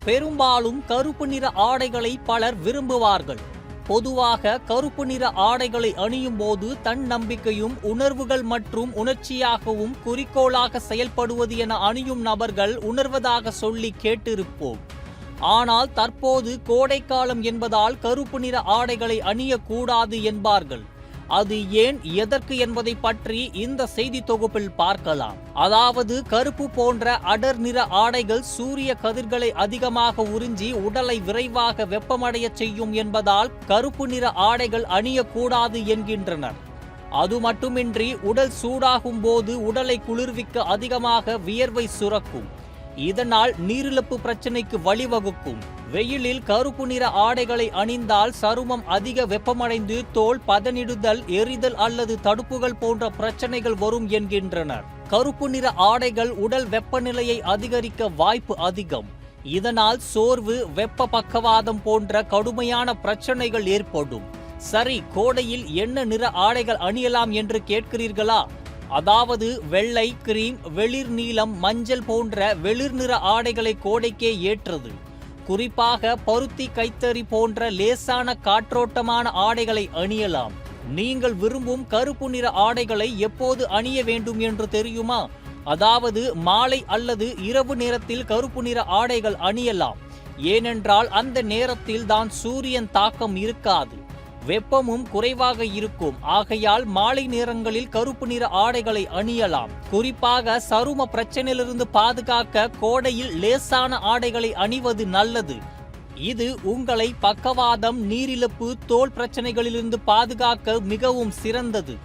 பெரும்பாலும் கருப்பு நிற ஆடைகளை பலர் விரும்புவார்கள். பொதுவாக கருப்பு நிற ஆடைகளை அணியும் போது தன்னம்பிக்கையும் உணர்வுகள் மற்றும் உணர்ச்சியாகவும் குறிக்கோளாக செயல்படுவது என அணியும் நபர்கள் உணர்வதாக சொல்லி கேட்டிருப்போம். ஆனால் தற்போது கோடைக்காலம் என்பதால் கருப்பு நிற ஆடைகளை அணியக்கூடாது என்பார்கள். அது ஏன், எதற்கு என்பதை பற்றி இந்த செய்தி தொகுப்பில் பார்க்கலாம். அதாவது கருப்பு போன்ற அடர் நிற ஆடைகள் சூரிய கதிர்களை அதிகமாக உறிஞ்சி உடலை விரைவாக வெப்பமடைய செய்யும் என்பதால் கருப்பு நிற ஆடைகள் அணியக்கூடாது என்கின்றனர். அது மட்டுமின்றி உடல் சூடாகும் போது உடலை குளிர்விக்க அதிகமாக வியர்வை சுரக்கும். இதனால் நீரிழப்பு பிரச்சனைக்கு வழிவகுக்கும். வெயிலில் கருப்பு நிற ஆடைகளை அணிந்தால் சருமம் அதிக வெப்பமடைந்து தோல் பதனிடுதல், எரிதல் அல்லது தடுப்புகள் போன்ற பிரச்சனைகள் வரும் என்கின்றனர். கருப்பு நிற ஆடைகள் உடல் வெப்பநிலையை அதிகரிக்க வாய்ப்பு அதிகம். இதனால் சோர்வு, வெப்ப பக்கவாதம் போன்ற கடுமையான பிரச்சனைகள் ஏற்படும். சரி, கோடையில் என்ன நிற ஆடைகள் அணியலாம் என்று கேட்கிறீர்களா? அதாவது வெள்ளை, கிரீம், வெளிர் நீலம், மஞ்சள் போன்ற வெளிர் நிற ஆடைகளை கோடைக்கே ஏற்றது. குறிப்பாக பருத்தி, கைத்தறி போன்ற லேசான காற்றோட்டமான ஆடைகளை அணியலாம். நீங்கள் விரும்பும் கருப்பு நிற ஆடைகளை எப்போது அணிய வேண்டும் என்று தெரியுமா? அதாவது மாலை அல்லது இரவு நேரத்தில் கருப்பு நிற ஆடைகள் அணியலாம். ஏனென்றால் அந்த நேரத்தில் தான் சூரியன் தாக்கம் இருக்காது, வெப்பமும் குறைவாக இருக்கும். ஆகையால் மாலை நேரங்களில் கருப்பு நிற ஆடைகளை அணியலாம். குறிப்பாக சரும பிரச்சனையிலிருந்து பாதுகாக்க கோடையில் லேசான ஆடைகளை அணிவது நல்லது. இது உங்களை பக்கவாதம், நீரிழப்பு, தோல் பிரச்சனைகளிலிருந்து பாதுகாக்க மிகவும் சிறந்தது.